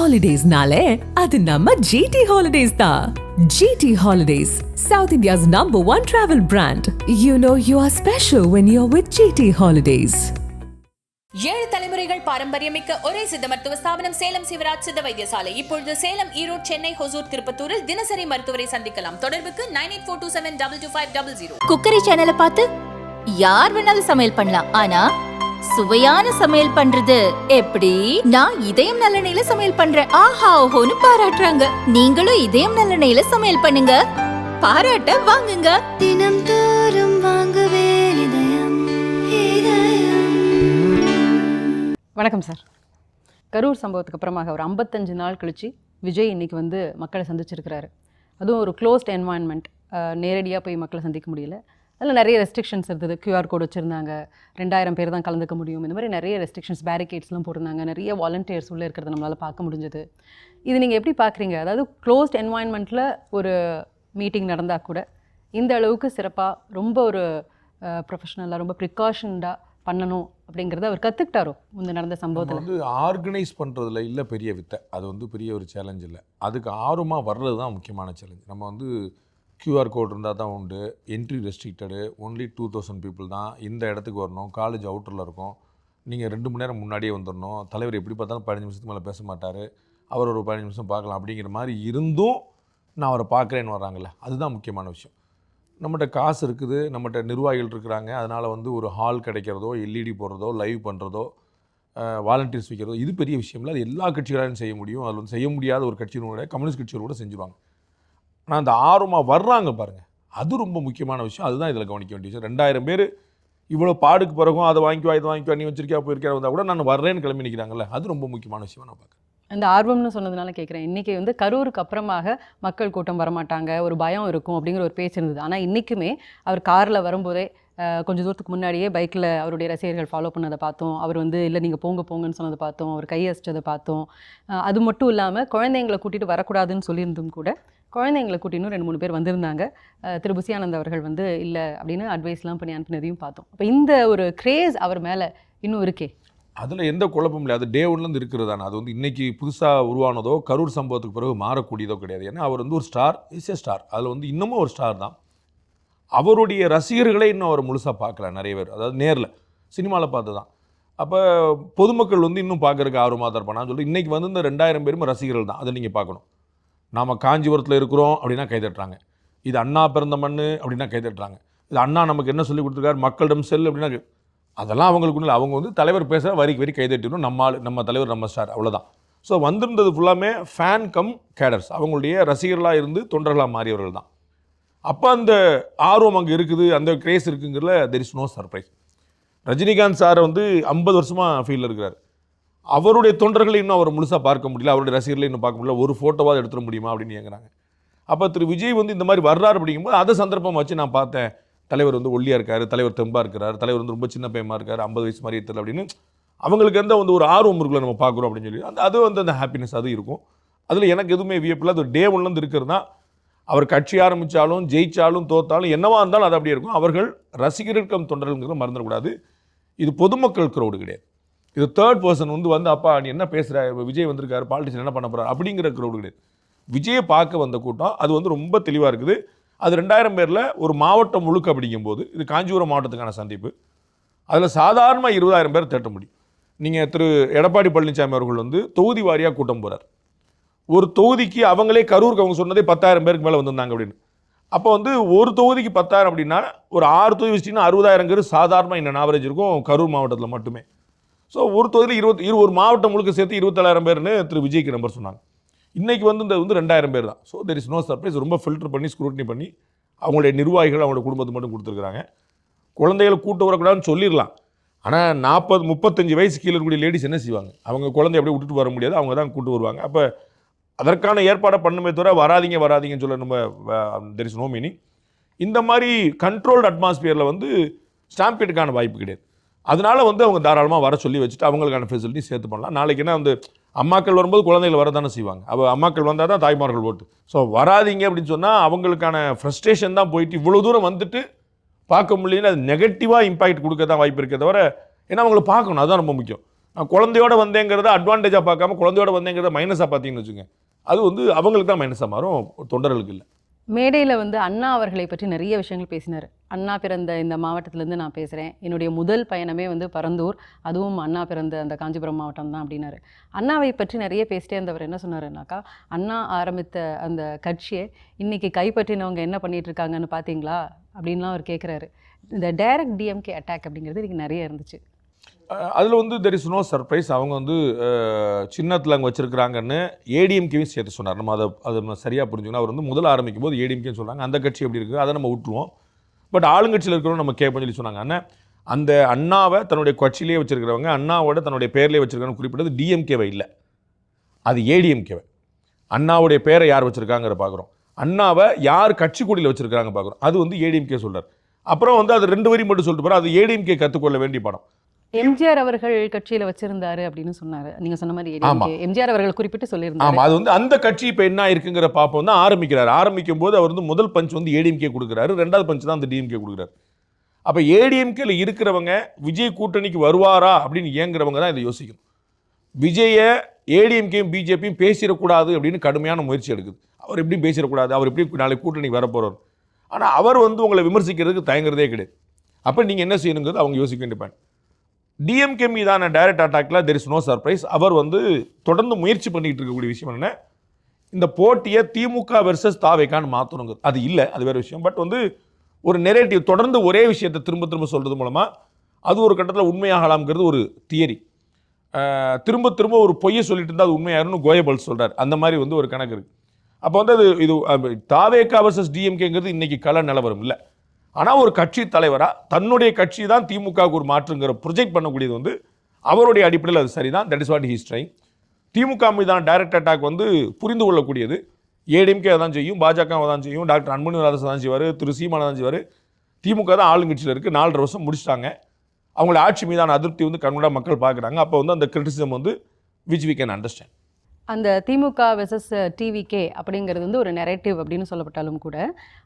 Holidays-nale, adu namma GT Holidays da. GT Holidays, South India's #1 travel brand. You know you are special when you're with GT Holidays. 7 தலைமுறைகள் பாரம்பரியமிக்க ஒரே சித்த மருத்துவ ஸ்தாபனம் சேலம் சிவராஜ் சித்த வைத்தியசாலை. இப்பொழுது சேலம், ஈரோடு, சென்னை, ஹொசூர், திருப்பத்தூரில் தினசரி மருத்துவரை சந்திக்கலாம். தொடர்புக்கு 9842722500. குக்கரி சேனலை பார்த்து யார் வேணாலும் சமையல் பண்ணலாம். ஆனா சுவையான சமையல் பண்றது எப்படி? நான் இதயம் நல்லெண்ணெயில சமையல் பண்றேன். ஆஹா ஓஹோன்னு பாராட்டுறாங்க. நீங்களும் இதயம் நல்லெண்ணெயில சமையல் பண்ணுங்க, பாராட்ட வாங்குங்க. தினம் தோறும் வாங்குவே இதயம். வணக்கம் சார். கரூர் சம்பவத்துக்கு அப்புறமாக ஒரு 55 நாள் கழிச்சு விஜய் இன்னைக்கு வந்து மக்களை சந்திச்சிருக்கிறாரு. அதுவும் ஒரு க்ளோஸ்ட் என்வாயன்மெண்ட், நேரடியாக போய் மக்களை சந்திக்க முடியல. அதில் நிறைய ரெஸ்ட்ரிக்ஷன்ஸ் இருந்தது. QR கோட் வச்சுருந்தாங்க, 2000 பேர் தான் கலந்துக்க முடியும். இந்த மாதிரி நிறைய ரெஸ்ட்ரிக்ஷன்ஸ், பேரிகேட்ஸ்லாம் போட்டிருந்தாங்க. நிறைய வாலண்டியர்ஸ் உள்ளே இருக்கிறத நம்மளால் பார்க்க முடிஞ்சது. இது நீங்கள் எப்படி பார்க்குறீங்க? அதாவது க்ளோஸ்ட் என்வாயன்மெண்ட்டில் ஒரு மீட்டிங் நடந்தால் கூட இந்த அளவுக்கு சிறப்பாக ரொம்ப ஒரு ப்ரொஃபஷ்னலாக ரொம்ப ப்ரிகாஷன்டாக பண்ணணும் அப்படிங்கிறத அவர் கற்றுக்கிட்டாரோ இந்த நடந்த சம்பவத்தில்? வந்து ஆர்கனைஸ் பண்ணுறதுல இல்லை பெரிய வித்தை, அது வந்து பெரிய ஒரு சேலஞ்ச் இல்லை. அதுக்கு ஆர்வமாக வர்றது தான் முக்கியமான சேலஞ்ச். நம்ம வந்து QR கோட் இருந்தால் தான் உண்டு, என்ட்ரி ரெஸ்ட்ரிக்டடு, ஒன்லி 2000 பீப்புள் தான் இந்த இடத்துக்கு வரணும், காலேஜ் அவுட்டரில் இருக்கும், நீங்கள் 2 மணி நேரம் முன்னாடியே வந்துடணும், தலைவர் எப்படி பார்த்தாலும் 15 நிமிஷத்துக்கு மேலே பேச மாட்டார், அவர் ஒரு 15 நிமிஷம் பார்க்கலாம் அப்படிங்கிற மாதிரி இருந்தும் நான் அவரை பார்க்குறேன்னு வர்றாங்கல்ல, அதுதான் முக்கியமான விஷயம். நம்மகிட்ட காசு இருக்குது, நம்மகிட்ட நிர்வாகிகள் இருக்கிறாங்க, அதனால் வந்து ஒரு ஹால் கிடைக்கிறதோ, LED போடுறதோ, லைவ் பண்ணுறதோ, வாலண்டியர்ஸ் வைக்கிறதோ இது பெரிய விஷயம் இல்லை. அது எல்லா கட்சிகளாலும் செய்ய முடியும். அதில் வந்து செய்ய முடியாத ஒரு கட்சியினோட கம்யூனிஸ்ட் கட்சிகள் கூட செஞ்சுருவாங்க. ஆனால் அந்த ஆர்வமாக வர்றாங்க பாருங்கள், அது ரொம்ப முக்கியமான விஷயம். அதுதான் இதில் கவனிக்க வேண்டிய விஷயம். 2000 பேர் இவ்வளோ பாடுக்கு பிறகும் அதை வாங்கிக்குவா இதை வாங்கிக்குவா நீ வச்சிருக்கா போயிருக்கா வந்தால் கூட நான் வர்றேன்னு கிளம்பி நிற்கிறாங்கல்ல, அது ரொம்ப முக்கியமான விஷயம் நான் பார்க்குறேன். அந்த ஆர்வம்னு சொன்னதுனால கேட்குறேன். இன்றைக்கி வந்து கரூருக்கு அப்புறமாக மக்கள் கூட்டம் வரமாட்டாங்க, ஒரு பயம் இருக்கும் அப்படிங்கிற ஒரு பேச்சு இருந்தது. ஆனால் இன்றைக்குமே அவர் காரில் வரும்போதே கொஞ்சம் தூரத்துக்கு முன்னாடியே பைக்கில் அவருடைய ரசிகர்கள் ஃபாலோ பண்ணதை பார்த்தோம். அவர் வந்து இல்லை நீங்கள் போங்கன்னு சொன்னதை பார்த்தோம், அவர் கையசிச்சதை பார்த்தோம். அது மட்டும் இல்லாமல் குழந்தைங்களை கூட்டிகிட்டு வரக்கூடாதுன்னு சொல்லியிருந்தும் கூட குழந்தைங்களை கூட்டின்னு 2-3 பேர் வந்திருந்தாங்க. திரு புசியானந்த் அவர்கள் வந்து இல்லை அப்படின்னு அட்வைஸ்லாம் பண்ணி அனுப்பினதையும் பார்த்தோம். அப்போ இந்த ஒரு கிரேஸ் அவர் மேலே இன்னும் இருக்கே, அதில் எந்த குழப்பமும் இல்லை. அது டே ஒன்லேருந்து இருக்கிறதான, அது வந்து இன்றைக்கி புதுசாக உருவானதோ கரூர் சம்பவத்துக்கு பிறகு மாறக்கூடியதோ கிடையாது. ஏன்னா அவர் வந்து ஒரு ஸ்டார், இஸ் ஏ ஸ்டார். அதில் வந்து இன்னமும் ஒரு ஸ்டார் தான். அவருடைய ரசிகர்களே இன்னும் அவர் முழுசாக பார்க்கல நிறைய பேர், அதாவது நேரில் சினிமாவில் பார்த்து தான். அப்போ பொதுமக்கள் வந்து இன்னும் பார்க்குறதுக்கு ஆர்வமாக தான் இருப்பான். நான் சொல்லிட்டு இன்றைக்கி வந்து இந்த 2000 பேருமே ரசிகர்கள் தான். அதை நீங்கள் பார்க்கணும். நாம் காஞ்சிபுரத்தில் இருக்கிறோம் அப்படின்னா கைதட்டுறாங்க, இது அண்ணா பிறந்த மண் அப்படின்னா கைதட்டுறாங்க, இது அண்ணா நமக்கு என்ன சொல்லி கொடுத்துருக்காரு மக்களிடம் செல் அப்படின்னா, அதெல்லாம் அவங்களுக்கு இல்லை. அவங்க வந்து தலைவர் பேசுகிற வரிக்கு வரி கைதட்டிடும், நம்ம தலைவர் நம்ம ஸ்டார், அவ்வளோதான். ஸோ வந்திருந்தது ஃபுல்லாமே ஃபேன் கம் கேடர்ஸ், அவங்களுடைய ரசிகர்களாக இருந்து தொண்டர்களாக மாறியவர்கள் தான். அப்போ அந்த ஆர்வம் அங்கே இருக்குது, அந்த கிரேஸ் இருக்குங்கிறதுல there is no surprise. Rajinikanth சாரை வந்து 50 வருஷமாக ஃபீல்டில் இருக்கிறார். அவருடைய தொண்டர்களை இன்னும் அவர் முழுசாக பார்க்க முடியல, அவருடைய ரசிகர்களை இன்னும் பார்க்க முடியல, ஒரு ஃபோட்டோவாக எடுத்துட முடியுமா அப்படின்னு கேட்குறாங்க. அப்போ திரு விஜய் வந்து இந்த மாதிரி வர்றாரு அப்படிங்கும்போது அதை சந்தர்ப்பம் வச்சு நான் பார்த்தேன், தலைவர் வந்து ஒல்லியாக இருக்கார், தலைவர் தெம்பாக இருக்கிறார், தலைவர் வந்து ரொம்ப சின்ன பையமாக இருக்கார், 50 வயசு மாதிரி தெரியல அப்படின்னு அவங்களுக்கு எந்த வந்து ஒரு ஆர்வம் இருக்குல்ல நம்ம பார்க்குறோம் அப்படின்னு சொல்லி அது வந்து அந்த ஹாப்பினஸ் அது இருக்கும். அதில் எனக்கு எதுவுமே வியப்பில்லை. அது டே ஒன்லேருந்து இருக்கிறது தான். அவர் கட்சி ஆரம்பித்தாலும் ஜெயித்தாலும் தோத்தாலும் என்னவா இருந்தாலும் அது அப்படியே இருக்கும். அவர்கள் ரசிகர்கள் தொண்டர்கள்ங்கிறத மறந்துடக்கூடாது. இது பொதுமக்கள் க்ரௌடு கிடையாது. இது தேர்ட் பர்சன் வந்து அப்பா நீ என்ன பேசுகிற, விஜய் வந்திருக்காரு, பாலிட்டிஷன் என்ன பண்ண போகிறார் அப்படிங்கிற க்ரௌடு கிடையாது. விஜயை பார்க்க வந்த கூட்டம் அது வந்து ரொம்ப தெளிவாக இருக்குது. அது 2000 பேரில் ஒரு மாவட்டம் முழுக்க அப்படிங்கும்போது இது காஞ்சிபுரம் மாவட்டத்துக்கான சந்திப்பு. அதில் சாதாரண 20,000 பேர் திரட்ட முடியும். நீங்கள் திரு எடப்பாடி பழனிசாமி அவர்கள் வந்து தொகுதி வாரியாக கூட்டம் போகிறார். ஒரு தொகுதிக்கு அவங்களே கரூருக்கு அவங்க சொன்னதே 10,000 பேருக்கு மேலே வந்திருந்தாங்க அப்படின்னு. அப்போ வந்து ஒரு தொகுதிக்கு 10,000 அப்படின்னா ஒரு 6 தொகுதி வச்சுட்டிங்கன்னா 60,000 சாதாரண இன்னும் ஆவரேஜ் இருக்கும் கரூர் மாவட்டத்தில் மட்டுமே. ஸோ ஒரு தொகுதியில் ஒரு மாவட்டம் முழுக்க சேர்த்து 27,000 பேர்னு திரு விஜய்க்கு நம்பர் சொன்னாங்க. இன்றைக்கி வந்து இந்த 2000 பேர் தான். So there is no surprise. ரொம்ப ஃபில்டர் பண்ணி ஸ்க்ரூட்டினி பண்ணி அவங்களுடைய நிர்வாகிகள் அவங்களோட குடும்பத்துக்கு மட்டும் கொடுத்துருக்குறாங்க. குழந்தைகளை கூட்டு வரக்கூடாதுன்னு சொல்லிடலாம். ஆனால் 35 வயசு கீழே இருக்கக்கூடிய லேடிஸ் என்ன செய்வாங்க? அவங்க குழந்தைய அப்படியே விட்டுட்டு வர முடியாது, அவங்க தான் கூட்டு வருவாங்க. அப்போ அதற்கான ஏற்பாடை பண்ணுமே தவிர வராதிங்கன்னு சொல்ல நம்ம தெர் இஸ் நோ மீனிங். இந்த மாதிரி கண்ட்ரோல்டு அட்மாஸ்பியரில் வந்து ஸ்டாம்பீடுக்கான வாய்ப்பு கிடையாது. அதனால் வந்து அவங்க தாராளமாக வர சொல்லி வச்சுட்டு அவங்களுக்கான ஃபெசிலிட்டி சேர்த்து பண்ணலாம். நாளைக்கு என்ன வந்து அம்மாக்கள் வரும்போது குழந்தைகள் வர தானே செய்வாங்க. அப்போ அம்மாக்கள் வந்தால் தான் தாய்மார்கள் ஓட்டு. ஸோ வராதிங்க அப்படின்னு சொன்னால் அவங்களுக்கான ஃப்ரஸ்ட்ரேஷன் தான் போயிட்டு இவ்வளோ தூரம் வந்துட்டு பார்க்க முடியல. அது நெகட்டிவாக இம்பாக்ட் கொடுக்க தான் வாய்ப்பு இருக்கே தவிர, ஏன்னா அவங்களை பார்க்கணும், அதுதான் ரொம்ப முக்கியம். நான் குழந்தையோட வந்தேங்கிறத அட்வான்டேஜாக பார்க்காம குழந்தையோட வந்தேங்கிறத மைனஸாக பார்த்தீங்கன்னு வச்சுங்க, அது வந்து அவங்களுக்கு தான் மைனஸாக மாறும், தொண்டர்களுக்கு இல்லை. மேடையில் வந்து அண்ணா அவர்களை பற்றி நிறைய விஷயங்கள் பேசினார். அண்ணா பிறந்த இந்த மாவட்டத்திலேருந்து நான் பேசுகிறேன், என்னுடைய முதல் பயணமே வந்து பரந்தூர், அதுவும் அண்ணா பிறந்த அந்த காஞ்சிபுரம் மாவட்டம் தான் அப்படின்னாரு. அண்ணாவை பற்றி நிறைய பேசிட்டே இருந்தவர் என்ன சொன்னாருன்னாக்கா, அண்ணா ஆரம்பித்த அந்த கட்சியை இன்றைக்கி கைப்பற்றினவங்க என்ன பண்ணிகிட்டு இருக்காங்கன்னு பார்த்தீங்களா அப்படின்லாம் அவர் கேட்குறாரு. இந்த டைரக்ட் டிஎம்கே அட்டாக் அப்படிங்கிறது இன்றைக்கி நிறைய இருந்துச்சு. அதில் வந்து தெர் இஸ் நோ சர்ப்ரைஸ். அவங்க வந்து சின்னத்தில் அங்கே வச்சுருக்கிறாங்கன்னு ஏடிஎம்கேவையும் சேர்த்து சொன்னார். நம்ம அதை சரியாக புரிஞ்சுக்கணும். அவர் வந்து முதல்ல ஆரம்பிக்கும் போது ஏடிஎம்கேன்னு சொல்கிறாங்க, அந்த கட்சி எப்படி இருக்குது அதை நம்ம விட்டுருவோம், பட் ஆளுங்கட்சியில் இருக்கிறவங்க நம்ம கேட்போம்னு சொல்லி சொன்னாங்க. ஆனால் அந்த அண்ணாவை தன்னுடைய கட்சியிலே வச்சுருக்கிறவங்க, அண்ணாவோட தன்னுடைய பேர்லேயே வச்சுருக்காங்கன்னு குறிப்பிட்டது டிஎம்கேவை இல்லை, அது ஏடிஎம்கேவை. அண்ணாவுடைய பேரை யார் வச்சுருக்காங்கிற பார்க்குறோம், அண்ணாவை யார் கட்சி கூடியில் வச்சுருக்காங்க பார்க்குறோம், அது வந்து ஏடிஎம்கே சொல்கிறார். அப்புறம் வந்து அது 2 வரி மட்டும் சொல்லிட்டு போகிறார், அது ஏடிஎம்கே கற்றுக்கொள்ள வேண்டிய படம். எம்ஜிஆர் அவர்கள் கட்சியில் வச்சிருந்தாரு அப்படின்னு சொன்னார். நீங்கள் சொன்ன மாதிரி எம்ஜிஆர் அவர்கள் குறிப்பிட்டு சொல்லியிருந்தாரு. ஆமாம், அது வந்து அந்த கட்சி இப்போ என்ன இருக்குங்கிற பார்ப்போம் தான் ஆரம்பிக்கிறார். ஆரம்பிக்கும் போது அவர் வந்து முதல் பஞ்ச் வந்து ஏடிஎம்கே கொடுக்குறாரு, 2வது பஞ்ச் தான் அந்த டிஎம்கே கொடுக்குறாரு. அப்போ ஏடிஎம்கேல இருக்கிறவங்க விஜய் கூட்டணிக்கு வருவாரா அப்படின்னு ஏங்குறவங்க தான் இதை யோசிக்கணும். விஜயை ஏடிஎம்கேயும் பிஜேபியும் பேசிடக்கூடாது அப்படின்னு கடுமையான முயற்சி எடுக்குது. அவர் எப்படியும் பேசிடக்கூடாது, அவர் எப்படி நாளைக்கு கூட்டணிக்கு வரப்போகிறார். ஆனால் அவர் வந்து உங்களை விமர்சிக்கிறதுக்கு தயங்குறதே கிடையாது. அப்போ நீங்கள் என்ன செய்யணுங்கிறது அவங்க யோசிக்க வேண்டிய பாயிண்ட். டிஎம்கே மீதான டைரக்ட் அட்டாக்ல தெர் இஸ் நோ சர்ப்ரைஸ். அவர் வந்து தொடர்ந்து முயற்சி பண்ணிட்டு இருக்கக்கூடிய விஷயம் என்ன, இந்த போட்டியை திமுக வெர்சஸ் தாவேக்கான்னு மாற்றணுங்க. அது இல்லை, அது வேறு விஷயம். பட் வந்து ஒரு நெரேட்டிவ் தொடர்ந்து ஒரே விஷயத்தை திரும்ப திரும்ப சொல்கிறது மூலமாக அது ஒரு கட்டத்தில் உண்மையாகலாம்ங்கிறது ஒரு தியரி. திரும்ப திரும்ப ஒரு பொய்யை சொல்லிட்டு இருந்தால் அது உண்மையாகணும்னு கோயபல் சொல்கிறார். அந்த மாதிரி வந்து ஒரு கணக்கு இருக்குது. அப்போ வந்து அது இது தாவேக்கா வெர்சஸ் டிஎம்கேங்கிறது இன்றைக்கி கள நிலவரம் இல்லை. ஆனால் ஒரு கட்சி தலைவராக தன்னுடைய கட்சி தான் திமுகவுக்கு ஒரு மாற்றுங்கிற ப்ரொஜெக்ட் பண்ணக்கூடியது வந்து அவருடைய அடிப்படையில் அது சரிதான். That is what he is trying. Thimuka மீதான டைரக்ட் அட்டாக் வந்து புரிந்து கொள்ளக்கூடியது. ஏடிஎம்கே தான் செய்யும், பாஜக தான் செய்யும், டாக்டர் அன்புமணி ராமதாஸ் தான் செய்வார், திரு சீமான் தான் செய்வார். திமுக தான் ஆளுங்கட்சியில் இருக்குது, 4.5 வருஷம் முடிச்சிட்டாங்க. அவங்கள ஆட்சி மீதான அதிருப்தி வந்து கண்கூடாக மக்கள் பார்க்குறாங்க. அப்போ வந்து அந்த கிரிட்டிசிசம் வந்து விச் வி கேன் அண்டர்ஸ்டாண்ட். அந்த திமுக வெர்சஸ் டிவிகே அப்படிங்கிறது வந்து ஒரு நெரேட்டிவ் அப்படின்னு சொல்லப்பட்டாலும் கூட,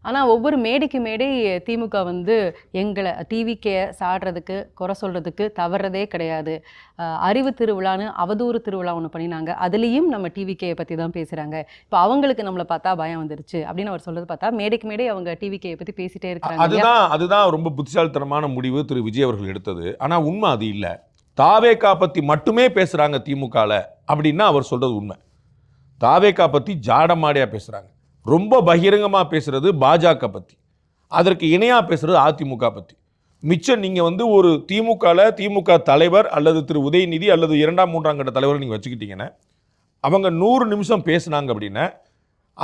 ஆனால் ஒவ்வொரு மேடைக்கு மேடை திமுக வந்து எங்களை டிவிகே சாடுறதுக்கு குறை சொல்கிறதுக்கு தவறதே கிடையாது. அறிவு திருவிழான்னு அவதூறு திருவிழா ஒன்று பண்ணினாங்க, அதுலேயும் நம்ம டிவிகே பற்றி தான் பேசுகிறாங்க. இப்போ அவங்களுக்கு நம்மளை பார்த்தா பயம் வந்துருச்சு அப்படின்னு அவர் சொல்கிறது பார்த்தா மேடைக்கு மேடை அவங்க டிவிகே பற்றி பேசிகிட்டே இருக்கிறாங்க. அதுதான் ரொம்ப புத்திசாலித்தனமான முடிவு திரு விஜய் அவர்கள் எடுத்தது. ஆனால் உண்மை அது இல்லை. தாவேக்கா பற்றி மட்டுமே பேசுகிறாங்க திமுகவில் அப்படின்னா அவர் சொல்கிறது உண்மை. தாவேக்கா பற்றி ஜாடமாடியாக பேசுகிறாங்க, ரொம்ப பகிரங்கமாக பேசுகிறது பாஜக பற்றி, அதற்கு இணையாக பேசுகிறது அதிமுக பற்றி. மிச்சம் நீங்கள் வந்து ஒரு திமுக தலைவர் அல்லது திரு உதயநிதி அல்லது 2ஆம் 3ஆம் கட்ட தலைவர் நீங்கள் வச்சுக்கிட்டீங்கன்னா அவங்க 100 நிமிஷம் பேசுனாங்க அப்படின்னா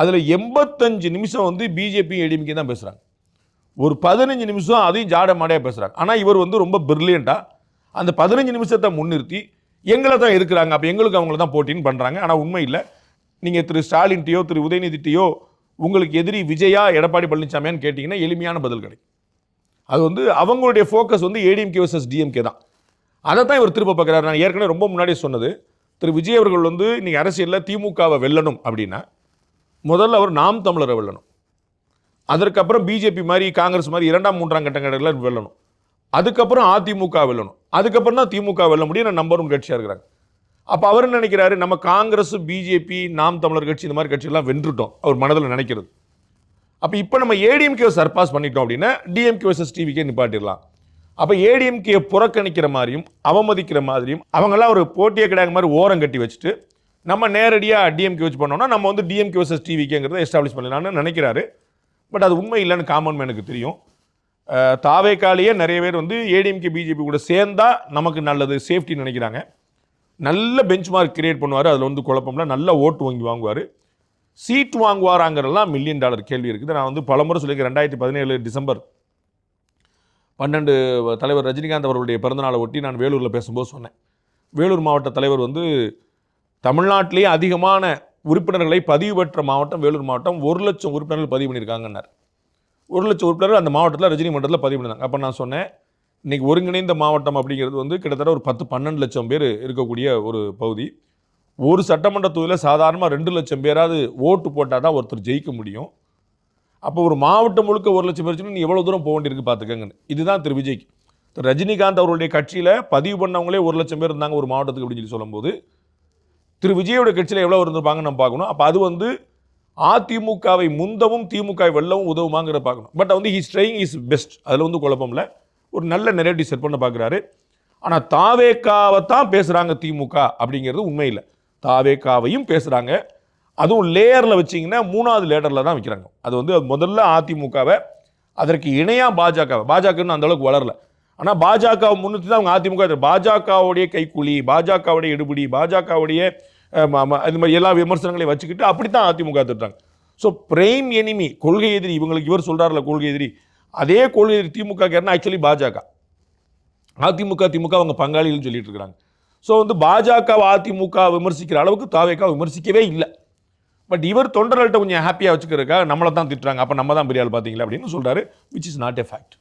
அதில் 85 நிமிஷம் வந்து பிஜேபி ஏடிஎம்கே தான் பேசுகிறாங்க, ஒரு 15 நிமிஷம் அதையும் ஜாடமாடியாக பேசுகிறாங்க. ஆனால் இவர் வந்து ரொம்ப பிரில்லியண்ட்டாக அந்த 15 நிமிஷத்தை முன்னிறுத்தி எங்களை தான் இருக்கிறாங்க, அப்போ எங்களுக்கு அவங்கள தான் போட்டின்னு பண்ணுறாங்க. ஆனால் உண்மை இல்லை. நீங்கள் திரு ஸ்டாலின்ட்டையோ திரு உதயநிதிட்டையோ உங்களுக்கு எதிரி விஜயா எடப்பாடி பழனிசாமியான்னு கேட்டிங்கன்னா எளிமையான பதில் கிடைக்கும். அது வந்து அவங்களுடைய ஃபோக்கஸ் வந்து ஏடிஎம்கே வர்சஸ் டிஎம்கே தான். அதை தான் இவர் திரும்ப பார்க்குறாரு. நான் ஏற்கனவே ரொம்ப முன்னாடியே சொன்னது, திரு விஜய் அவர்கள் வந்து இன்றைக்கி அரசியலில் திமுகவை வெல்லணும் அப்படின்னா முதல்ல அவர் நாம் தமிழரை வெல்லணும், அதற்கப்புறம் பிஜேபி மாதிரி காங்கிரஸ் மாதிரி 2ஆம் 3ஆம் கட்டங்களில் வெல்லணும், அதுக்கப்புறம் அதிமுக வெல்லணும், அதுக்கப்புறம் தான் திமுக வெல்ல முடியும். நான் நம்பர் 1 கட்சியாக இருக்கிறாங்க. அப்போ அவர் நினைக்கிறாரு நம்ம காங்கிரஸ் பிஜேபி நாம் தமிழர் கட்சி இந்த மாதிரி கட்சியெல்லாம் வென்றுட்டோம் அவர் மனதில் நினைக்கிறது. அப்போ இப்போ நம்ம ஏடிஎம்கே சர்பாஸ் பண்ணிட்டோம் அப்படின்னா டிஎம்கே வர்சஸ் டிவிக்கே நிப்பாட்டிடலாம். அப்போ ஏடிஎம்கே புறக்கணிக்கிற மாதிரியும் அவமதிக்கிற மாதிரியும் அவங்கெல்லாம் ஒரு போட்டியே கிடையாது மாதிரி ஓரம் கட்டி வச்சுட்டு நம்ம நேரடியாக டிஎம்கே வச்சு பண்ணோம்னா நம்ம வந்து டிஎம்கே வர்சஸ் டிவிக்கேங்கிறத எஸ்டாப்ளிஷ் பண்ணலான்னு நினைக்கிறாரு. பட் அது உண்மை இல்லைன்னு காமன் மேனுக்கு தெரியும். தாவேக்காலேயே நிறைய பேர் வந்து ஏடிஎம்கே பிஜேபி கூட சேர்ந்தா நமக்கு நல்லது சேஃப்டி நினைக்கிறாங்க. நல்ல பெஞ்ச் மார்க் கிரியேட் பண்ணுவார், அதில் வந்து குழப்பம்ல நல்ல ஓட்டு வாங்குவார். சீட் வாங்குவாராங்கிறதெல்லாம் $1 மில்லியன் கேள்வி இருக்குது. நான் வந்து பலமுறை சொல்லியிருக்கேன். 2017 டிசம்பர் 12 தலைவர் ரஜினிகாந்த் அவர்களுடைய பிறந்தநாளை ஒட்டி நான் வேலூரில் பேசும்போது சொன்னேன், வேலூர் மாவட்ட தலைவர் வந்து தமிழ்நாட்டிலேயே அதிகமான உறுப்பினர்களை பதிவு பெற்ற மாவட்டம் வேலூர் மாவட்டம், 1 லட்சம் உறுப்பினர்கள் பதிவு பண்ணியிருக்காங்கன்னார். 1 லட்சம் உறுப்பினர்கள் அந்த மாவட்டத்தில் ரஜினி மன்றத்தில் பதிவு பண்ணினாங்க. அப்போ நான் சொன்னேன், இன்றைக்கி ஒருங்கிணைந்த மாவட்டம் அப்படிங்கிறது வந்து கிட்டத்தட்ட ஒரு 10-12 லட்சம் பேர் இருக்கக்கூடிய ஒரு பகுதி. ஒரு சட்டமன்ற தொகுதியில் சாதாரணமாக 2 லட்சம் பேராவது ஓட்டு போட்டால் தான் ஒருத்தர் ஜெயிக்க முடியும். அப்போ ஒரு மாவட்டம் முழுக்க 1 லட்சம் பேர் நீ எவ்வளோ தூரம் போக வேண்டியிருக்கு பார்த்துக்கங்கன்னு. இதுதான் திரு விஜய்க்கு ரஜினிகாந்த் அவருடைய கட்சியில் பதிவு பண்ணவங்களே 1 லட்சம் பேர் இருந்தாங்க ஒரு மாவட்டத்துக்கு அப்படின்னு சொல்லி சொல்லும்போது திரு விஜயோட கட்சியில் எவ்வளோ இருந்திருப்பாங்கன்னு நம்ம பார்க்கணும். அப்போ அது வந்து அதிமுகவை முந்தவும் திமுகவை வெல்லவும் உதவுமாங்கிறத பார்க்கணும். பட் வந்து ஹீஸ் ட்ரையிங் இஸ் பெஸ்ட், அதில் வந்து குழப்பம் இல்லை. ஒரு நல்ல நெரேட்டிவ் செட் பண்ண பார்க்குறாரு. ஆனால் தாவேக்காவை தான் பேசுகிறாங்க திமுக அப்படிங்கிறது உண்மை இல்லை. தாவேக்காவையும் பேசுகிறாங்க, அதுவும் லேயரில் வச்சிங்கன்னா 3வது லேயரில் தான் வைக்கிறாங்க. அது வந்து முதல்ல அதிமுகவை, அதற்கு இணையாக பாஜகன்னு அந்தளவுக்கு வளரல. ஆனால் பாஜகவை முன்னிட்டு தான் அவங்க அதிமுக, பாஜகவுடைய கைக்கூலி, பாஜகவுடைய எடுபிடி, பாஜகவுடைய இது மாதிரி எல்லா விமர்சனங்களையும் வச்சுக்கிட்டு அப்படி தான் அதிமுக திட்டுறாங்க. ஸோ பிரைம் எனிமி, கொள்கை எதிரி, இவங்களுக்கு இவர் சொல்கிறார்ல கொள்கை எதிரி, அதே கொள்கை எதிரி திமுக கேட்டால் ஆக்சுவலி பாஜக. திமுக அவங்க பங்காளிகள்னு சொல்லிட்டு இருக்கிறாங்க. ஸோ வந்து பாஜக அதிமுக விமர்சிக்கிற அளவுக்கு தாவேக்கா விமர்சிக்கவே இல்லை. பட் இவர் தொண்டர்கள்ட்ட கொஞ்சம் ஹாப்பியாக வச்சுக்கிறதுக்காக நம்மளை தான் திட்டுறாங்க, அப்போ நம்ம தான் பெரிய ஆள் பார்த்தீங்களா அப்படின்னு சொல்கிறாரு, which is not a fact.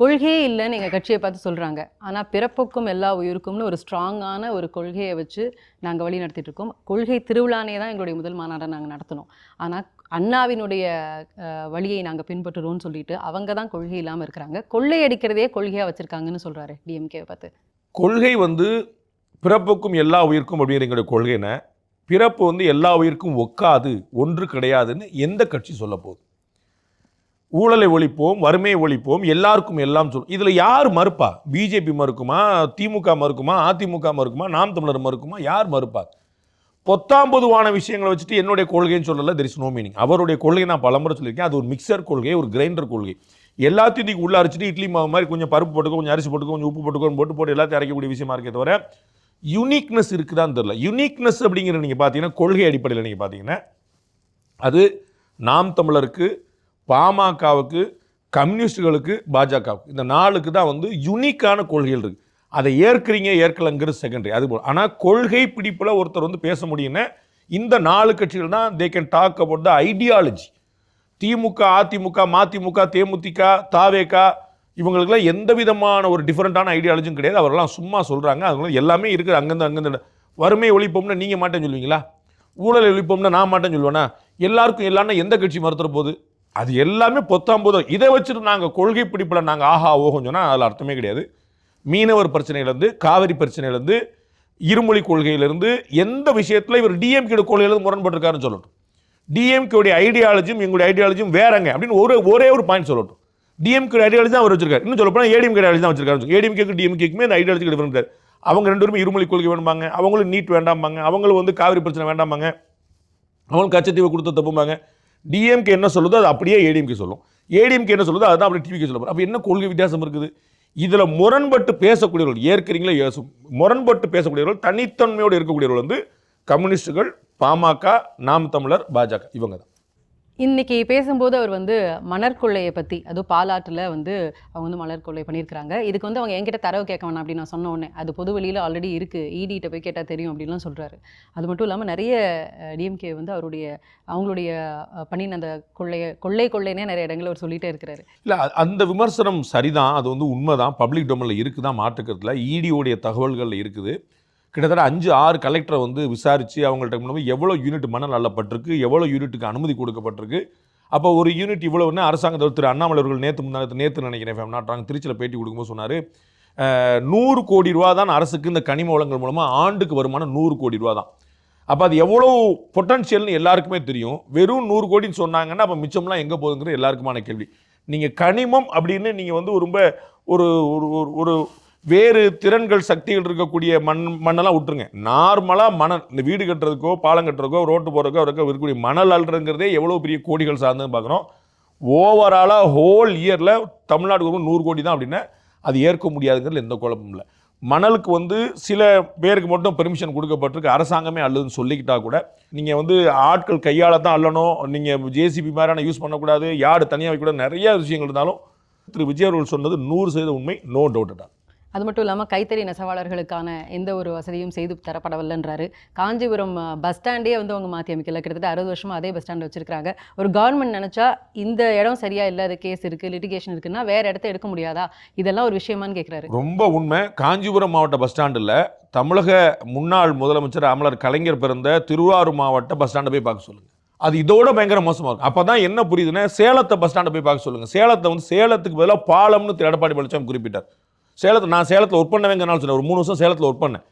கொள்கையே இல்லைன்னு எங்கள் கட்சியை பார்த்து சொல்கிறாங்க. ஆனால் பிறப்புக்கும் எல்லா உயிருக்கும்னு ஒரு ஸ்ட்ராங்கான ஒரு கொள்கையை வச்சு நாங்கள் வழி நடத்திட்டு இருக்கோம். கொள்கை திருவிழானே தான் எங்களுடைய முதல் மாநாடை நாங்கள் நடத்தினோம். ஆனால் அண்ணாவினுடைய வழியை நாங்கள் பின்பற்றுறோம்னு சொல்லிட்டு அவங்க தான் கொள்கை இல்லாமல் இருக்கிறாங்க. கொள்ளையடிக்கிறதே கொள்கையாக வச்சுருக்காங்கன்னு சொல்கிறாரு டிஎம்கேவை பார்த்து. கொள்கை வந்து பிறப்புக்கும் எல்லா உயிருக்கும் அப்படிங்கிற எங்களுடைய கொள்கைன்னு, பிறப்பு வந்து எல்லா உயிருக்கும் ஒக்காது, ஒன்று கிடையாதுன்னு எந்த கட்சி சொல்ல போகுது? ஊழலை ஒழிப்போம், வறுமையை ஒழிப்போம், எல்லாருக்கும் எல்லாம் சொல்லும். இதில் யார் மறுப்பா? பிஜேபி மறுக்குமா, திமுக மறுக்குமா, அதிமுக மறுக்குமா, நாம் தமிழர் மறுக்குமா? யார் மறுப்பா? பொத்தாம் பொதுவான விஷயங்களை வச்சுட்டு என்னுடைய கொள்கைன்னு சொல்லல, தெர் இஸ் நோ மீனிங். அவருடைய கொள்கை நான் பலமுறை சொல்லியிருக்கேன், அது ஒரு மிக்சர் கொள்கை, ஒரு கிரைண்டர் கொள்கை. எல்லாத்தையும் நீங்க உள்ள அரைச்சிட்டு இட்லி மாவு மாதிரி கொஞ்சம் பருப்பு போட்டுக்கோ, கொஞ்சம் அரிசி போட்டுக்கோ, கொஞ்சம் உப்பு போட்டுக்கோ, போட்டு எல்லாத்தையும் அரைக்கக்கூடிய விஷயமா இருக்கே தவிர யூனிக்னஸ் இருக்குதான்னு தெரியல. யூனிக்னஸ் அப்படிங்கிற நீங்கள் பார்த்தீங்கன்னா கொள்கை அடிப்படையில் நீங்கள் பார்த்தீங்கன்னா அது நாம் தமிழருக்கு, பாமகவுக்கு, கம்யூனிஸ்டுகளுக்கு, பாஜகவுக்கு, இந்த 4க்கு தான் வந்து யூனிக்கான கொள்கைகள் இருக்குது. அதை ஏற்கிறீங்க ஏற்கலைங்கிறது செகண்டரி. அதுபோல் ஆனால் கொள்கை பிடிப்பில் ஒருத்தர் வந்து பேச முடியும்னா இந்த 4 கட்சிகள் தான் they can talk about the ideology. Thimuka, Athimuka, Mathimuka, Themuthika, Thaveka இவங்களுக்குலாம் எந்த விதமான ஒரு டிஃப்ரெண்ட்டான ஐடியாலஜியும் கிடையாது. அவர்கள்லாம் சும்மா சொல்கிறாங்க. அதுக்குள்ள எல்லாமே இருக்குது. அங்கேருந்து வறுமை ஒழிப்போம்னா நீங்கள் மாட்டேன்னு சொல்லுவீங்களா? ஊழலை ஒழிப்போம்னா நான் மாட்டேன்னு சொல்லுவேன்னா? எல்லாருக்கும் எல்லாம்னா எந்த கட்சி மறுத்துற போது? அது எல்லாமே பொத்தாம்போதோ. இதை வச்சுட்டு நாங்கள் கொள்கை பிடிப்பில் நாங்கள் ஆஹா ஓஹோன்னு சொன்னால் அதில் அர்த்தமே கிடையாது. மீனவர் பிரச்சனையிலேருந்து, காவிரி பிரச்சனையிலேருந்து, இருமொழி கொள்கையிலேருந்து எந்த விஷயத்தில் இவர் டிஎம்கே கொள்கையிலேருந்து முரண்பட்டிருக்காருன்னு சொல்லட்டும். டிஎம்கேடைய ஐடியாலஜியும் எங்களுடைய ஐடியாலஜியும் வேறங்க அப்படின்னு ஒரே ஒரு பாயிண்ட் சொல்லட்டும். டிஎம்கே ஐடியாலஜி தான் அவர் வச்சிருக்காரு. இன்னும் சொல்ல போனால் ஏடிஎம்கே ஐடியாலஜி தான் வச்சிருக்காரு. ஏடிஎம்கேக்கு டிஎம்கேக்குமே அந்த ஐடியாலஜி டிஃபரெண்ட். அவங்க 2 பேருமே இருமொழி கொள்கை வேணுமாங்க, அவங்களும் நீட் வேண்டாமாங்க, அவங்களும் வந்து காவிரி பிரச்சனை வேண்டாமாங்க, அவங்களுக்கு கச்சத்தீவை கொடுத்து தப்புமாங்க. டிஎம்கே என்ன சொல்லுதோ அது அப்படியே ஏடிஎம்கே சொல்லும், ஏடிஎம்கே என்ன சொல்லுதோ அதுதான் அப்படி டிவிகே சொல்லுவார். அப்போ என்ன கொள்கை வித்தியாசம் இருக்குது? இதில் முரண்பட்டு பேசக்கூடியவர்கள், ஏற்கிறீங்களே முரண்பட்டு பேசக்கூடியவர்கள், தனித்தன்மையோடு இருக்கக்கூடியவர்கள் வந்து கம்யூனிஸ்டுகள், பாமக, நாம் தமிழர், பாஜக, இவங்க தான். இன்றைக்கி பேசும்போது அவர் வந்து மணற்கொள்ளையை பற்றி, அதுவும் பாலாற்றில் வந்து அவங்க வந்து மணற்கொள்ளை பண்ணியிருக்கிறாங்க. இதுக்கு வந்து அவங்க என்கிட்ட தரவு கேட்க வேணாம் அப்படின்னு நான் சொன்ன உடனே அது பொது வெளியில் ஆல்ரெடி இருக்குது, இடிகிட்ட போய் கேட்டால் தெரியும் அப்படின்லாம் சொல்கிறாரு. அது மட்டும் இல்லாமல் நிறைய டிஎம்கே வந்து அவங்களுடைய பண்ணின அந்த கொள்ளைனே நிறைய இடங்களில் அவர் சொல்லிகிட்டே இருக்கிறாரு. இல்லை, அந்த விமர்சனம் சரிதான், அது வந்து உண்மை தான், பப்ளிக் டொமைனில் இருக்குது தான், மாற்றுக்கிறதுல இடியோடைய தகவல்களில் இருக்குது. கிட்டத்தட்ட 5-6 கலெக்டரை வந்து விசாரித்து அவங்கள்ட்ட முன்னாடி எவ்வளோ யூனிட் மணல் அள்ளப்பட்டிருக்கு, எவ்வளோ யூனிட்டுக்கு அனுமதி கொடுக்கப்பட்டிருக்கு. அப்போ ஒரு யூனிட் இவ்வளோன்னா அரசாங்கத்தில் திரு அண்ணாமலை அவர்கள் நேற்று நினைக்கிறேன் நாட்டாங்க திருச்சியில் பேட்டி கொடுக்கும்போது சொன்னார், 100 கோடி ரூபா தான் அரசுக்கு இந்த கனிம வளங்கள் மூலமாக ஆண்டுக்கு வருமானம் 100 கோடி ரூபா தான். அப்போ அது எவ்வளோ பொட்டன்ஷியல்னு எல்லாருக்குமே தெரியும். வெறும் 100 கோடின்னு சொன்னாங்கன்னா அப்போ மிச்சம்லாம் எங்கே போகுதுங்கிற எல்லாருக்குமான கேள்வி. நீங்கள் கனிமம் அப்படின்னு நீங்கள் வந்து ரொம்ப ஒரு ஒரு வேறு திறன்கள் சக்திகள் இருக்கக்கூடிய மண்ணெல்லாம் விட்டுருங்க. நார்மலாக மணல், இந்த வீடு கட்டுறதுக்கோ பாலம் கட்டுறதுக்கோ ரோட்டு போகிறதுக்கோ இருக்கக்கூடிய மணல் அள்ளுறங்கிறதே எவ்வளோ பெரிய கோடிகள் சார்ந்துன்னு பார்க்குறோம். ஓவராலாக ஹோல் இயரில் தமிழ்நாட்டுக்கு 100 கோடி தான் அப்படின்னா அது ஏற்க முடியாதுங்கிறது எந்த குழப்பமும் இல்லை. மணலுக்கு வந்து சில பேருக்கு மட்டும் பெர்மிஷன் கொடுக்கப்பட்டிருக்கு, அரசாங்கமே அள்ளுதுன்னு சொல்லிக்கிட்டா கூட நீங்கள் வந்து ஆட்கள் கையால் தான் அள்ளணும், நீங்கள் ஜேசிபி மாதிரியான யூஸ் பண்ணக்கூடாது, யார்டு தனியாக வைக்கக்கூடாது, நிறைய விஷயங்கள் இருந்தாலும் திரு விஜய் அவர்கள் சொன்னது 100% உண்மை, நோ டவுட். அது மட்டும் இல்லாமல் கைத்தறி நெசவாளர்களுக்கான எந்த ஒரு வசதியும் செய்து தரப்படவில்லைன்றாரு. காஞ்சிபுரம் பஸ் ஸ்டாண்டே வந்து அவங்க மாற்றி அமைக்கல, கிட்டத்தட்ட 60 வருஷமாக அதே பஸ் ஸ்டாண்ட் வச்சுருக்காங்க. ஒரு கவர்மெண்ட் நினச்சா இந்த இடம் சரியாக இல்லாத கேஸ் இருக்குது, லிட்டிகேஷன் இருக்குன்னா வேறு இடத்த எடுக்க முடியாதா? இதெல்லாம் ஒரு விஷயமானு கேட்குறாரு. ரொம்ப உண்மை. காஞ்சிபுரம் மாவட்ட பஸ் ஸ்டாண்டில் தமிழக முன்னாள் முதலமைச்சர் அமரர் கலைஞர் பிறந்த திருவாரூர் மாவட்ட பஸ் ஸ்டாண்டை போய் பார்க்க சொல்லுங்கள். அது இதோட பயங்கர மோசமாக இருக்கும். அப்போ தான் என்ன புரியுதுன்னா சேலத்தை பஸ் ஸ்டாண்டை போய் பார்க்க சொல்லுங்கள். சேலத்தை வந்து சேலத்துக்கு பதிலாக பாலம்னு எடப்பாடி பழனிசாமி குறிப்பிட்டார். நான் சேலத்தில் ஒர்க் பண்ணவேங்கனாலும் சொன்னேன், ஒரு 3 வருஷம் சேலத்தில் ஒர்க் பண்ணேன்.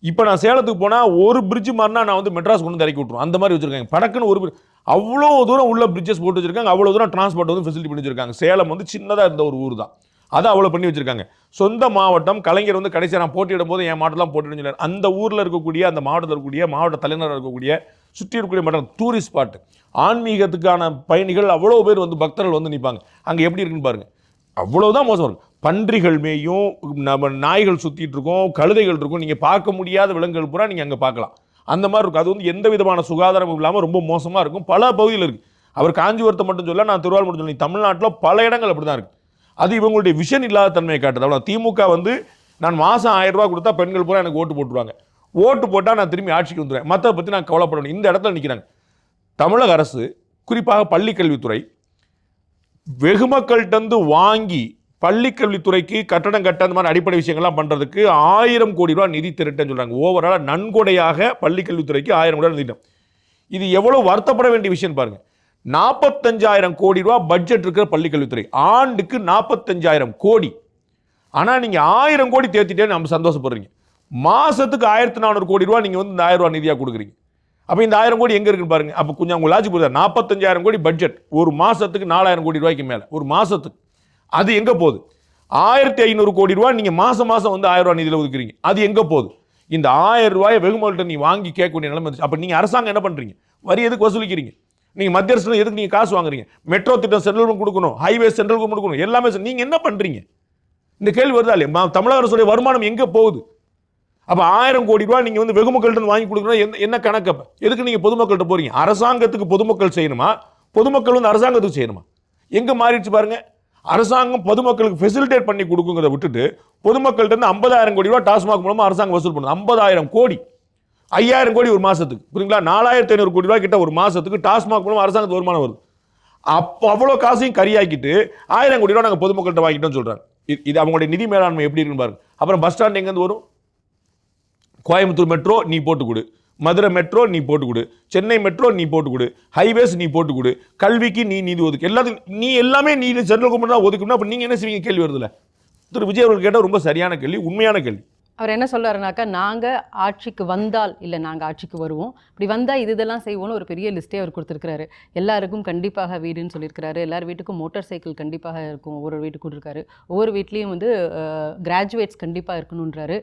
இப்போ நான் சேலத்துக்கு போனால் ஒரு பிரிட்ஜ் மாறினா நான் வந்து மெட்ராஸ் கொண்டு வந்து இறக்கி விட்ருவோம். அந்த மாதிரி வச்சுருக்காங்க. படக்குன்னு ஒரு அவ்வளோ தூரம் உள்ள பிரிட்ஜஸ் போட்டு வச்சிருக்காங்க, அவ்வளோ தூரம் டிரான்ஸ்போர்ட் வந்து ஃபெசிலிட்டி பண்ணி வச்சிருக்காங்க. சேலம் வந்து சின்னதாக இருந்த ஒரு ஊர் தான், அதை அவ்வளோ பண்ணி வச்சிருக்காங்க. சொந்த மாவட்டம். கலைஞர் வந்து கடைசியாக நான் போட்டியிடும் போது என் மாவட்டம்லாம் போட்டியிடும் சொன்னார். அந்த ஊரில் இருக்கக்கூடிய, அந்த மாவட்டத்தில் இருக்கக்கூடிய, மாவட்ட தலைநகராக இருக்கக்கூடிய, சுற்றி இருக்கக்கூடிய மட்டம் டூரிஸ்ட் ஸ்பாட், ஆன்மீகத்துக்கான பயணிகள் அவ்வளோ பேர் வந்து பக்தர்கள் வந்து நிற்பாங்க. அங்கே எப்படி இருக்குன்னு பாருங்கள். அவ்வளோதான் மோசம் இருக்கும். பன்றிகள் மேயும், நம்ம நாய்கள் சுற்றிட்டு இருக்கோம், கழுதைகள் இருக்கும். நீங்கள் பார்க்க முடியாத விலங்குகள் பூரா நீங்கள் அங்கே பார்க்கலாம். அந்த மாதிரி இருக்கும். அது வந்து எந்த விதமான சுகாதாரமும் இல்லாமல் ரொம்ப மோசமாக இருக்கும். பல பகுதியில் இருக்குது. அவர் காஞ்சிபுரத்தை மட்டும் சொல்ல, நான் திருவாரூர் மட்டும் சொல்லி தமிழ்நாட்டில் பல இடங்கள் அப்படி தான் இருக்குது. அது இவங்களுடைய விஷன் இல்லாத தன்மையை காட்டுது. அவ்வளோ திமுக வந்து நான் மாதம் 1000 ரூபா கொடுத்தா பெண்கள் பூரா எனக்கு ஓட்டு போட்டுருவாங்க. ஓட்டு போட்டால் நான் திரும்பி ஆட்சிக்கு வந்துடுவேன். மற்றதை பற்றி நான் கவலைப்படணும். இந்த இடத்துல நிற்கிறாங்க. தமிழக அரசு, குறிப்பாக பள்ளிக்கல்வித்துறை, வெகுமக்கள்கிட்ட வாங்கி பள்ளிக்கல்வித்துறைக்கு கட்டடம் கட்ட அந்த மாதிரி அடிப்படை விஷயங்கள்லாம் பண்ணுறதுக்கு 1000 கோடி ரூபா நிதி திரட்டன்னு சொல்கிறாங்க. ஓவராலாக நன்கொடையாக பள்ளிக்கல்வித்துறைக்கு 1000 கோடி நிதிட்டம். இது எவ்வளோ வருத்தப்பட வேண்டிய விஷயம் பாருங்கள். 45,000 கோடி ரூபா பட்ஜெட் இருக்கிற பள்ளிக்கல்வித்துறை, ஆண்டுக்கு 45,000 கோடி. ஆனால் நீங்கள் 1000 கோடி தேர்த்திட்டே நம்ம சந்தோஷப்படுறீங்க. மாதத்துக்கு 1400 கோடி ரூபா நீங்கள் வந்து இந்த 1000 ரூபா நிதியாக கொடுக்குறீங்க. அப்போ இந்த 1000 கோடி எங்கே இருக்குன்னு பாருங்கள். அப்போ கொஞ்சம் உங்கள் லாஜிக் புரியுதா? 45,000 கோடி பட்ஜெட், ஒரு மாதத்துக்கு 4000 கோடி ரூபாய்க்கு மேலே ஒரு மாதத்துக்கு. அது எங்கே போகுது? 1500 கோடி ரூபா நீங்கள் மாதம் வந்து 1000 ரூபா நிதியில் ஒதுக்குறீங்க. அது எங்கே போகுது? இந்த 1000 ரூபாயை வெகுமல்கிட்ட நீ வாங்கி கேட்கக்கூடிய நிலைமை வந்துச்சு. அப்போ நீங்கள் அரசாங்கம் என்ன பண்ணுறீங்க? வரி எதுக்கு வசூலிக்கிறீங்க? நீங்கள் மத்திய அரசு எதுக்கு நீங்கள் காசு வாங்குறீங்க? மெட்ரோ திட்டம் சென்ட்ரல் கவர்மெண்ட் கொடுக்கணும், ஹைவே சென்ட்ரல் கவர்மெண்ட் கொடுக்கணும், எல்லாமே. நீங்கள் என்ன பண்ணுறீங்க? இந்த கேள்வி வருதா இல்லையா? தமிழக அரசுடைய வருமானம் எங்கே போகுது? அப்போ 1000 கோடி ரூபா நீங்கள் வந்து வெகுமக்கள்கிட்ட வாங்கி கொடுக்கணும். என்ன கணக்கு? எதுக்கு நீங்கள் பொதுமக்கள்கிட்ட போகிறீங்க? அரசாங்கத்துக்கு பொதுமக்கள் செய்யணுமா, பொதுமக்கள் வந்து அரசாங்கத்துக்கு செய்யணுமா? எங்கே மாறிடுச்சு பாருங்க. அரசாங்கம் பொதுமக்களுக்கு ஃபெசிலிட்டேட் பண்ணி கொடுக்குங்கிறத விட்டுட்டு பொதுமக்கள்கிட்ட 50,000 கோடி ரூபா டாஸ்மாக் மூலமாக அரசாங்கம் வசூல் பண்ணுது. 50,000 கோடி, 5,000 கோடி ஒரு மாதத்துக்கு, புரியுங்களா? 4,500 கோடி ரூபாய் கிட்ட ஒரு மாதத்துக்கு டாஸ்மாக் மூலம் அரசாங்கத்துக்கு வருமானம் வருது. அப்போ அவ்வளோ காசையும் கரியாக்கிட்டு 1000 கோடி ரூபா நாங்கள் பொதுமக்கள்கிட்ட வாங்கிட்டோம்னு சொல்கிறாங்க. இது அவங்களுடைய நிதி மேலாண்மை எப்படி இருக்குன்னு பாருங்க. அப்புறம் பஸ் ஸ்டாண்ட் எங்கேருந்து வரும்? கோயம்புத்தூர் மெட்ரோ நீ போட்டு கொடு, மதுரை மெட்ரோ நீ போட்டு கொடு, சென்னை மெட்ரோ நீ போட்டு கொடு, ஹைவேஸ் நீ போட்டு கொடு, கல்விக்கு நீ நிதி ஒதுக்கு, எல்லாத்துக்கும் நீ எல்லாமே நீ சென்ட்ரல் கவர்மெண்ட் தான் ஒதுக்கணும். அப்போ நீங்கள் என்ன செய்வீங்க? கேள்வி வருதுல்ல. திரு விஜய் அவர்கள் கேட்டால் ரொம்ப சரியான கேள்வி, உண்மையான கேள்வி. அவர் என்ன சொல்றாருனாக்கா, நாங்கள் ஆட்சிக்கு வந்தால், இல்லை நாங்கள் ஆட்சிக்கு வருவோம், இப்படி வந்தால் இதெல்லாம் செய்வோம்னு ஒரு பெரிய லிஸ்ட்டே அவர் கொடுத்துருக்காரு. எல்லாருக்கும் கண்டிப்பாக வீடுன்னு சொல்லியிருக்கிறாரு. எல்லார் வீட்டுக்கும் மோட்டார் சைக்கிள் கண்டிப்பாக இருக்கும், ஒவ்வொரு வீட்டுக்கும் இருக்காரு. ஒவ்வொரு வீட்லேயும் வந்து கிராஜுவேட்ஸ் கண்டிப்பாக இருக்கணுன்றாரு.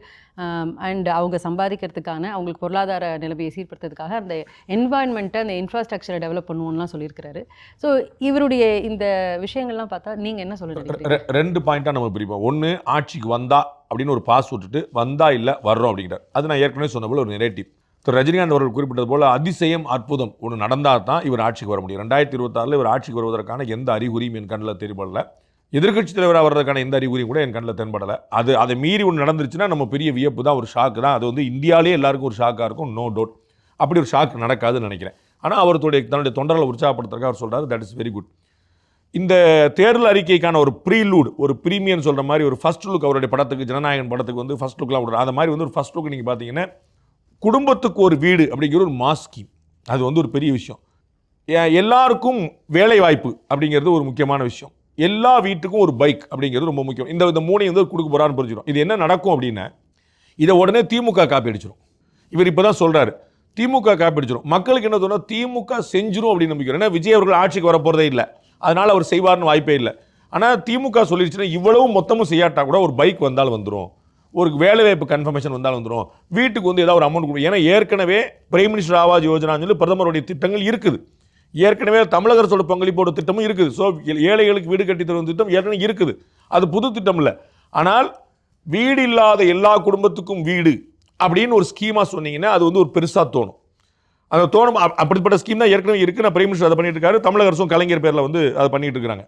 அண்ட் அவங்க சம்பாதிக்கிறதுக்கான, அவங்களுக்கு பொருளாதார நிலைமையை சீர்படுத்துறதுக்காக அந்த என்வாயன்மெண்ட்டை, அந்த இன்ஃப்ராஸ்ட்ரக்சரை டெவலப் பண்ணுவோம்லாம் சொல்லியிருக்கிறாரு. ஸோ இவருடைய இந்த விஷயங்கள்லாம் பார்த்தா நீங்கள் என்ன சொல்லுறீங்க? 2 பாயிண்ட்டாக நம்ம பிரிப்போம். ஒன்று, ஆட்சிக்கு வந்தா அப்படின்னு ஒரு பாஸ் விட்டுட்டு வந்தா இல்லை வர்றோம் அப்படிங்கிறார். அது நான் ஏற்கனவே சொன்ன போல ஒரு நெரேட்டிவ். திரு ரஜினிகாந்த் அவர்கள் குறிப்பிட்டது போல அதிசயம், அற்புதம் ஒன்று நடந்தால் தான் இவர் ஆட்சிக்கு வர முடியும். 2026 இவர் ஆட்சிக்கு வருவதற்கான எந்த அறிகுறியும் என் கண்ணில் தென்படல. எதிர்க்கட்சி தலைவராக வர்றதுக்கான எந்த அறிகுறியும் கூட என் கண்ணில் தென்படலை. அதை மீறி ஒன்று நடந்துருச்சுன்னா நம்ம பெரிய வியப்பு தான், ஒரு ஷாக்கு தான். அது வந்து இந்தியாவிலே எல்லாருக்கும் ஒரு ஷாக்காக இருக்கும், நோ டவுட். அப்படி ஒரு ஷாக் நடக்காதுன்னு நினைக்கிறேன். ஆனால் தன்னுடைய தொண்டர்களை உற்சாகப்படுத்துறதுக்காக அவர் சொல்கிறார், தட் இஸ் வெரி குட். இந்த தேர்தல் அறிக்கைக்கான ஒரு ப்ரீலூட், ஒரு ப்ரீமியம்னு சொல்கிற மாதிரி ஒரு ஃபர்ஸ்ட் லுக் அவருடைய படத்துக்கு, ஜனநாயகன் படத்துக்கு வந்து ஃபர்ஸ்ட் லுக்லாம் விடுறாரு. அந்த மாதிரி வந்து ஒரு ஃபர்ஸ்ட் லுக் நீங்கள் பார்த்தீங்கன்னா, குடும்பத்துக்கு ஒரு வீடு அப்படிங்கிற ஒரு மாஸ் ஸ்கீம், அது வந்து ஒரு பெரிய விஷயம். எல்லாருக்கும் வேலை வாய்ப்பு அப்படிங்கிறது ஒரு முக்கியமான விஷயம். எல்லா வீட்டுக்கும் ஒரு பைக் அப்படிங்கிறது ரொம்ப முக்கியம். இந்த மூணையும் வந்து கொடுக்க போகிறான்னு புரிஞ்சிடும். இது என்ன நடக்கும் அப்படின்னா, இதை உடனே திமுக காப்பி அடிச்சிடும். இவர் இப்போ தான் சொல்கிறாரு, திமுக காப்பி அடிச்சிடும். மக்களுக்கு என்ன தோணும்? திமுக செஞ்சிடும் அப்படின்னு நம்பிக்கிறோம். ஏன்னா விஜய் அவர்கள் ஆட்சிக்கு வர போகிறதே இல்லை, அதனால் அவர் செய்வார்னு வாய்ப்பே இல்லை. ஆனால் திமுக சொல்லிடுச்சுன்னா இவ்வளவு மொத்தமும் செய்யாட்டா கூட ஒரு பைக் வந்தால் வந்துடும், ஒரு வேலைவாய்ப்பு கன்ஃபர்மேஷன் வந்தாலும் வந்துடும், வீட்டுக்கு வந்து ஏதாவது ஒரு அமௌண்ட் கொடுக்கும். ஏன்னா ஏற்கனவே பிரைம் மினிஸ்டர் ஆவாஸ் யோஜனான்னு சொல்லி பிரதமருடைய திட்டங்கள் இருக்குது. ஏற்கனவே தமிழக அரசோட பங்களிப்போட திட்டமும் இருக்குது. ஸோ ஏழைகளுக்கு வீடு கட்டி தரும் திட்டம் ஏற்கனவே இருக்குது. அது புது திட்டம் இல்லை. ஆனால் வீடு இல்லாத எல்லா குடும்பத்துக்கும் வீடு அப்படின்னு ஒரு ஸ்கீமாக சொன்னீங்கன்னா அது வந்து ஒரு பெருசாக தோணும். அது தோணும். அப்படிப்பட்ட ஸ்கீம் தான் ஏற்கனவே இருக்குது. நான் பிரைம் மினிஸ்டர் அதை பண்ணிட்டு இருக்காரு. தமிழக அரசும் கலைஞர் பேரில் வந்து அதை பண்ணிட்டு இருக்கிறாங்க.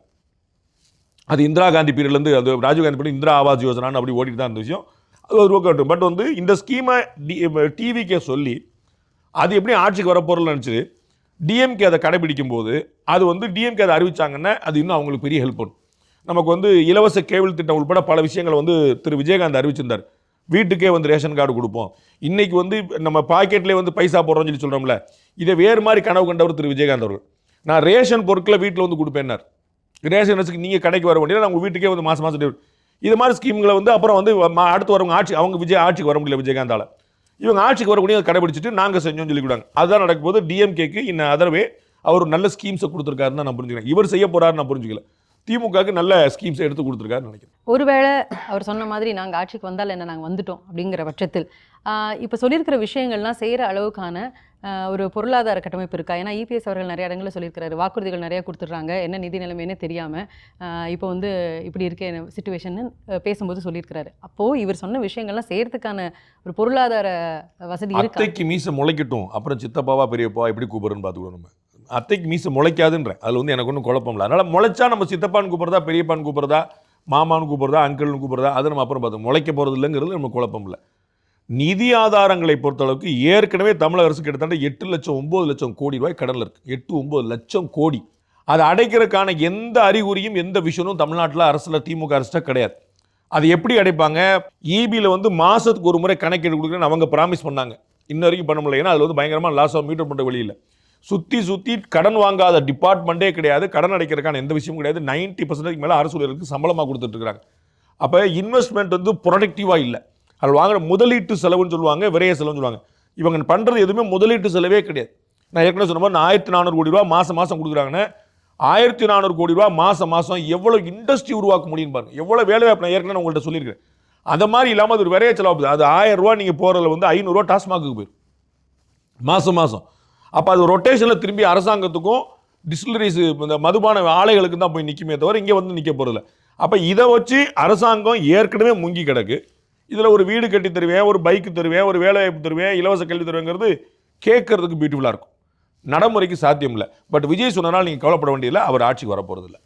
அது இந்திரா காந்தி பீரியட்லேருந்து, அது ராஜீவ்காந்தி பீரியட் இந்திரா ஆவாஸ் யோஜனான்னு அப்படி ஓடிட்டு தான் இருந்த விஷயம். அது ஒரு ஒர்க் அவுட். பட் வந்து இந்த ஸ்கீமை டிவிக்கே சொல்லி அது எப்படி ஆட்சிக்கு வரப்போறதுன்னு நினச்சி டிஎம்கே அதை கடைபிடிக்கும் போது, அது வந்து டிஎம்கே அதை அறிவிச்சாங்கன்னா அது இன்னும் அவங்களுக்கு பெரிய ஹெல்ப் பண்ணும். நமக்கு வந்து இலவச கேபிள் திட்டம் உள்பட பல விஷயங்களை வந்து திரு விஜயகாந்த் அறிவிச்சிருந்தார். வீட்டுக்கே வந்து ரேஷன் கார்டு கொடுப்போம், இன்னைக்கு வந்து நம்ம பாக்கெட்லேயே வந்து பைசா போடுறோம்னு சொல்லி சொல்கிறோம்ல, இதை வேறு மாதிரி கனவு கண்டவர் திரு விஜயகாந்த் அவர்கள். நான் ரேஷன் பொருட்களை வீட்டில் வந்து கொடுப்பேன்னார். ரேஷன் அரிசிக்கு நீங்கள் கடைக்கு வர வேண்டியது, நான் உங்கள் வீட்டுக்கே வந்து மாதம் இது மாதிரி ஸ்கீம்களை வந்து அப்புறம் வந்து அடுத்து வரவங்க அவங்க விஜய் ஆட்சிக்கு வர முடியல விஜயகாந்தால, இவங்க ஆட்சிக்கு வரக்கூடிய கடைபிடிச்சிட்டு நாங்கள் செஞ்சோம்னு சொல்லிவிடுவாங்க. அதுதான் நடக்கும்போது டிஎம்கேக்கு இன்னும் அதர்வே அவர் நல்ல ஸ்கீம்ஸை கொடுத்துருக்காருன்னு தான் நான் புரிஞ்சுக்கிறேன். இவர் செய்ய போறாருன்னு நான் புரிஞ்சுக்கல. திமுகவுக்கு நல்ல ஸ்கீம்ஸை எடுத்து கொடுத்துருக்காருன்னு நினைக்கிறேன். ஒருவேளை அவர் சொன்ன மாதிரி நாங்கள் ஆட்சிக்கு வந்தால் என்ன, நாங்கள் வந்துட்டோம் அப்படிங்கிற பட்சத்தில் இப்போ சொல்லியிருக்கிற விஷயங்கள்லாம் செய்கிற அளவுக்கான ஒரு பொருளாதார கட்டமைப்பு இருக்கா? ஏன்னா இபிஎஸ் அவர்கள் நிறைய இடங்களில் சொல்லியிருக்கிறாரு, வாக்குறுதிகள் நிறையா கொடுத்துட்றாங்க, என்ன நிதி நிலைமைன்னு தெரியாமல் இப்போ வந்து இப்படி இருக்க சிச்சுவேஷன் பேசும்போது சொல்லியிருக்கிறாரு. அப்போது இவர் சொன்ன விஷயங்கள்லாம் செய்கிறதுக்கான ஒரு பொருளாதார வசதி இருக்கு. அத்தைக்கு மீசை முளைக்கட்டும், அப்புறம் சித்தப்பாவா பெரியப்பா எப்படி கூப்பிடுறன்னு பார்த்துக்கணும். நம்ம அத்தைக்கு மீசை முளைக்காதுன்றேன், அதில் வந்து எனக்கு ஒன்றும் குழப்பம் இல்லை. அதனால் முளைச்சா நம்ம சித்தப்பான்னு கூப்பிட்றதா, பெரியப்பான்னு கூப்பிட்றதா, மாமான்னு கூப்பிட்றதா, அங்கிள்னு கூப்பிட்றதா, அதை நம்ம அப்புறம் பார்த்தோம். முளைக்க போகிறது இல்லைங்கிறது நம்ம குழப்பம் இல்லை. நிதி ஆதாரங்களை பொறுத்தளவுக்கு ஏற்கனவே தமிழக அரசு கிட்டத்தட்ட 8 லட்சம் 9 லட்சம் கோடி ரூபாய் கடனில் இருக்குது. 8-9 லட்சம் கோடி. அதை அடைக்கிறதுக்கான எந்த அறிகுறியும் எந்த விஷயமும் தமிழ்நாட்டில் அரசில் திமுக அரசு கிடையாது. அது எப்படி அடைப்பாங்க? இபியில் வந்து மாதத்துக்கு ஒரு முறை கணக்கெடு கொடுக்குறேன்னு அவங்க ப்ராமிஸ் பண்ணாங்க, இன்ன வரைக்கும் பண்ண முடியல. ஏன்னா அதில் வந்து பயங்கரமாக லாஸ் ஆஃப் மீட்டர் பண்ணுற வழியில் சுற்றி கடன் வாங்காத டிபார்ட்மெண்ட்டே கிடையாது, கடன் அடைக்கிறதுக்கான எந்த விஷயமும் கிடையாது. 90% மேலே அரசு ஊழியர்களுக்கு சம்பளமாக கொடுத்துட்ருக்காங்க. அப்போ இன்வெஸ்ட்மெண்ட் வந்து ப்ரொடக்டிவாக இல்லை. அதில் வாங்குற முதலீட்டு செலவுன்னு சொல்லுவாங்க, விரைய செலவுன்னு சொல்லுவாங்க. இவங்க பண்ணுறது எதுவுமே முதலீட்டு செலவே கிடையாது. நான் ஏற்கனவே சொன்ன மாதிரி 1400 கோடி ரூபா மாதம் கொடுக்குறாங்கன்னா 1400 கோடி ரூபா மாதம் எவ்வளோ இண்டஸ்ட்ரி உருவாக்க முடியும் பாருங்க, எவ்வளோ வேலை வாய்ப்பு. நான் ஏற்கனவே உங்கள்கிட்ட சொல்லியிருக்கேன். அந்த மாதிரி இல்லாமல் அது ஒரு விரைய செலவு. அது 1000 ரூபா நீங்கள் போகிறதுல வந்து 500 ரூபா டாஸ்மாக்கு போயிடும் மாதம். அப்போ அது ரொட்டேஷனில் திரும்பி அரசாங்கத்துக்கும் டிஸ்டிலரிஸ் இந்த மதுபான ஆலைகளுக்கு தான் போய் நிற்குமே தவிர இங்கே வந்து நிற்க போகிறதில்ல. அப்போ இதை வச்சு அரசாங்கம் ஏற்கனவே முங்கி கிடக்கு. இதில் ஒரு வீடு கட்டி தருவேன், ஒரு பைக்கு தருவேன், ஒரு வேலை வாய்ப்பு தருவேன், இலவச கல்வி தருவேங்கிறது கேட்கறதுக்கு பியூட்டிஃபுல்லாக இருக்கும், நடைமுறைக்கு சாத்தியம் இல்லை. பட் விஜய் சொன்னனால் நீங்கள் கவலைப்பட வேண்டியதில்லை, அவர் ஆட்சிக்கு வரப்போகிறதில்லை.